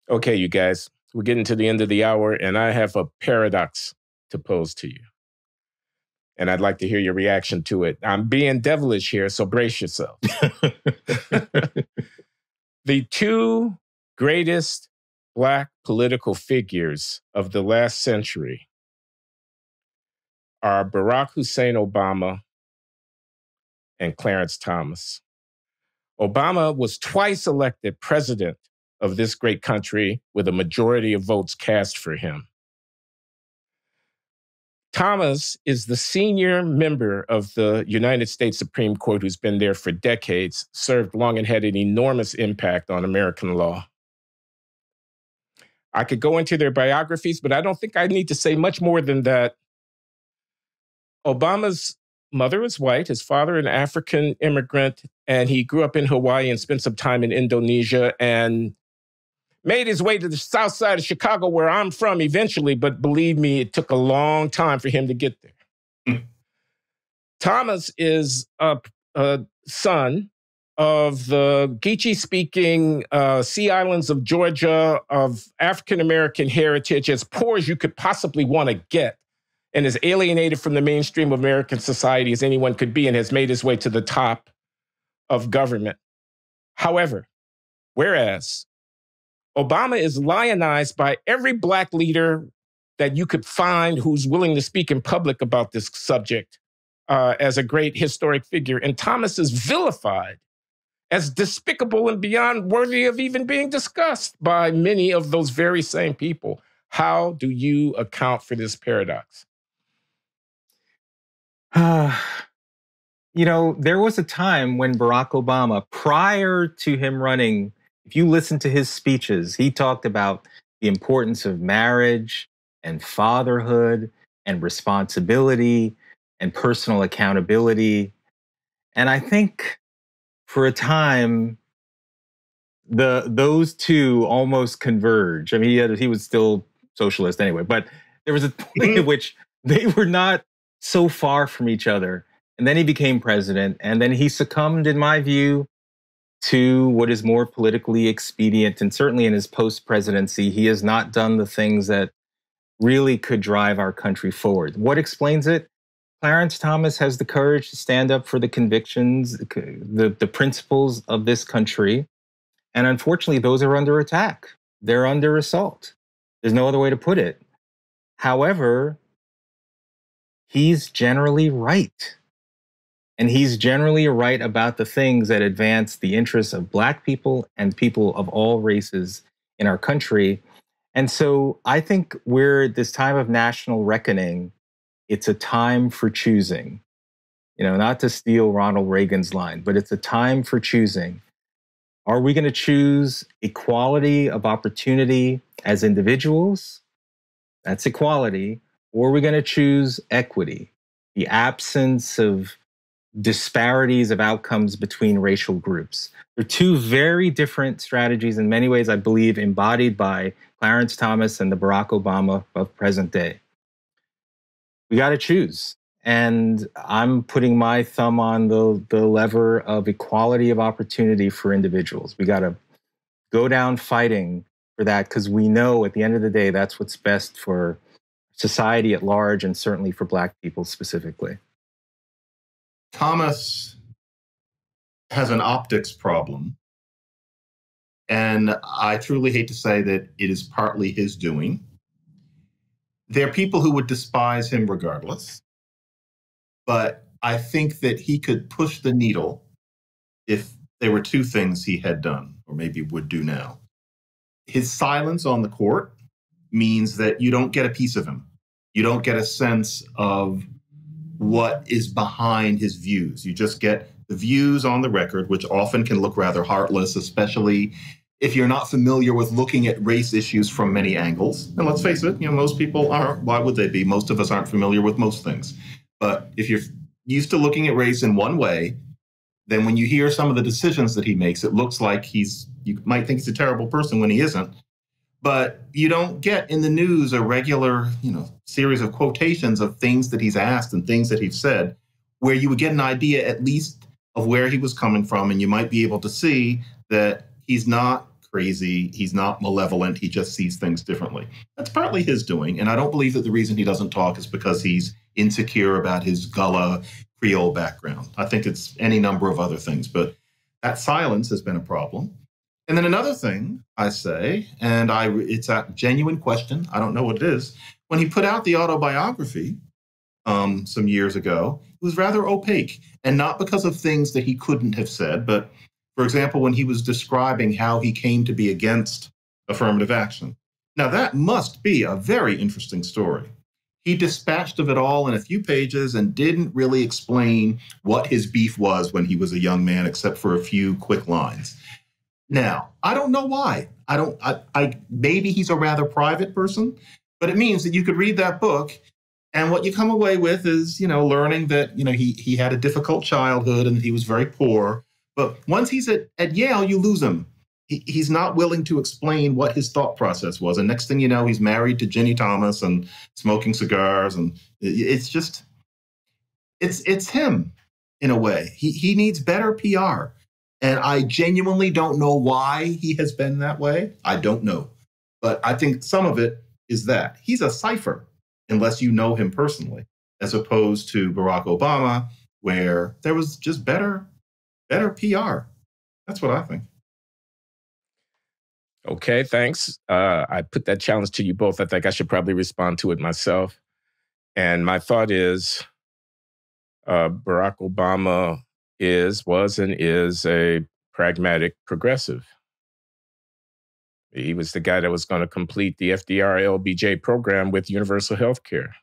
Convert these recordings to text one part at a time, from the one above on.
Okay, you guys, we're getting to the end of the hour, and I have a paradox to pose to you. And I'd like to hear your reaction to it. I'm being devilish here, so brace yourself. The two greatest Black political figures of the last century are Barack Hussein Obama and Clarence Thomas. Obama was twice elected president of this great country with a majority of votes cast for him. Thomas is the senior member of the United States Supreme Court who's been there for decades, served long, and had an enormous impact on American law. I could go into their biographies, but I don't think I need to say much more than that. Obama's mother was white, his father an African immigrant, and he grew up in Hawaii and spent some time in Indonesia and made his way to the south side of Chicago, where I'm from eventually, but believe me, it took a long time for him to get there. Thomas is a son of the Geechee-speaking Sea Islands of Georgia, of African-American heritage, as poor as you could possibly want to get, and as alienated from the mainstream of American society as anyone could be, and has made his way to the top of government. However, whereas Obama is lionized by every Black leader that you could find who's willing to speak in public about this subject as a great historic figure, and Thomas is vilified as despicable and beyond worthy of even being discussed by many of those very same people. How do you account for this paradox? You know, there was a time when Barack Obama, prior to him running, if you listen to his speeches, he talked about the importance of marriage and fatherhood and responsibility and personal accountability. And I think for a time, those two almost converge. I mean, he was still socialist anyway, but there was a point at which they were not so far from each other. And then he became president, and then he succumbed, in my view, to what is more politically expedient. And certainly in his post-presidency, he has not done the things that really could drive our country forward. What explains it? Clarence Thomas has the courage to stand up for the convictions, the principles of this country. And unfortunately, those are under attack. They're under assault. There's no other way to put it. However, he's generally right. And he's generally right about the things that advance the interests of Black people and people of all races in our country. And so I think we're at this time of national reckoning. It's a time for choosing. You know, not to steal Ronald Reagan's line, but it's a time for choosing. Are we going to choose equality of opportunity as individuals? That's equality. Or are we going to choose equity, the absence of disparities of outcomes between racial groups? They're two very different strategies in many ways, I believe, embodied by Clarence Thomas and the Barack Obama of present day. We got to choose. And I'm putting my thumb on the lever of equality of opportunity for individuals. We got to go down fighting for that, because we know at the end of the day, that's what's best for society at large, and certainly for Black people specifically. Thomas has an optics problem. And I truly hate to say that it is partly his doing. There are people who would despise him regardless. But I think that he could push the needle if there were two things he had done, or maybe would do now. His silence on the court means that you don't get a piece of him. You don't get a sense of what is behind his views. You just get the views on the record, which often can look rather heartless, especially if you're not familiar with looking at race issues from many angles. And let's face it, most people aren't. Why would they be? Most of us aren't familiar with most things. But if you're used to looking at race in one way, then when you hear some of the decisions that he makes, it looks like you might think he's a terrible person when he isn't. But you don't get in the news a regular, series of quotations of things that he's asked and things that he's said, where you would get an idea at least of where he was coming from. And you might be able to see that he's not crazy. He's not malevolent. He just sees things differently. That's partly his doing. And I don't believe that the reason he doesn't talk is because he's insecure about his Gullah Creole background. I think it's any number of other things, but that silence has been a problem. And then another thing I say, and it's a genuine question, I don't know what it is, when he put out the autobiography some years ago, it was rather opaque, and not because of things that he couldn't have said, but for example, when he was describing how he came to be against affirmative action. Now, that must be a very interesting story. He dispatched of it all in a few pages and didn't really explain what his beef was when he was a young man, except for a few quick lines. Now, I don't know why. Maybe he's a rather private person, but it means that you could read that book and what you come away with is, learning that, he had a difficult childhood and he was very poor. But once he's at Yale, you lose him. He's not willing to explain what his thought process was. And next thing you know, he's married to Ginny Thomas and smoking cigars. And it's just, it's him in a way. He needs better PR. And I genuinely don't know why he has been that way. I don't know. But I think some of it is that he's a cipher, unless you know him personally, as opposed to Barack Obama, where there was just better PR. That's what I think. Okay, thanks. I put that challenge to you both. I think I should probably respond to it myself. And my thought is Barack Obama was and is a pragmatic progressive. He was the guy that was going to complete the FDR LBJ program with universal health care.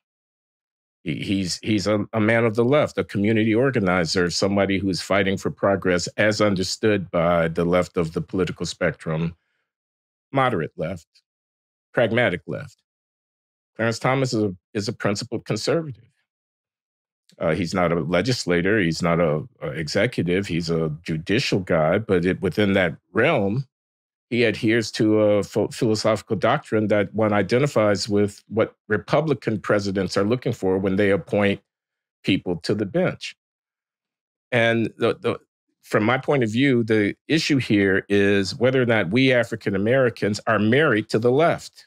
He's a man of the left, a community organizer, somebody who's fighting for progress as understood by the left of the political spectrum, moderate left, pragmatic left. Clarence Thomas is a principled conservative. He's not a legislator. He's not a executive. He's a judicial guy. But within that realm, he adheres to a philosophical doctrine that one identifies with what Republican presidents are looking for when they appoint people to the bench. And from my point of view, the issue here is whether or not we African Americans are married to the left.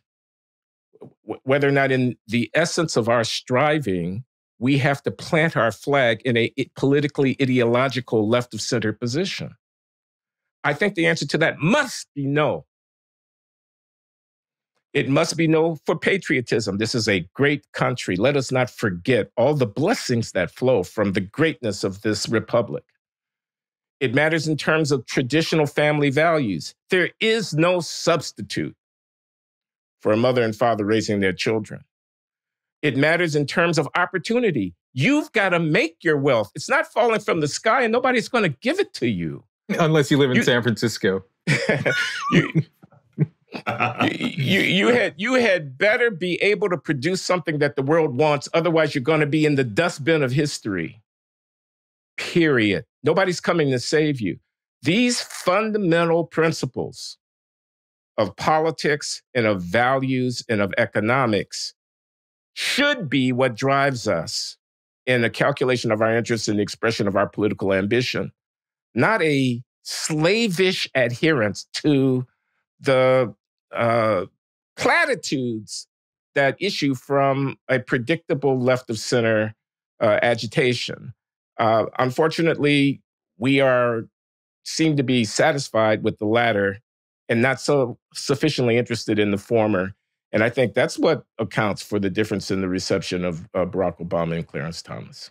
Whether or not in the essence of our striving, we have to plant our flag in a politically ideological left of center position. I think the answer to that must be no. It must be no for patriotism. This is a great country. Let us not forget all the blessings that flow from the greatness of this republic. It matters in terms of traditional family values. There is no substitute for a mother and father raising their children. It matters in terms of opportunity. You've got to make your wealth. It's not falling from the sky and nobody's going to give it to you. Unless you live in San Francisco. You had better be able to produce something that the world wants. Otherwise, you're going to be in the dustbin of history. Period. Nobody's coming to save you. These fundamental principles of politics and of values and of economics should be what drives us in the calculation of our interests and the expression of our political ambition, not a slavish adherence to the platitudes that issue from a predictable left of center agitation. Unfortunately, we seem to be satisfied with the latter and not so sufficiently interested in the former. And I think that's what accounts for the difference in the reception of Barack Obama and Clarence Thomas.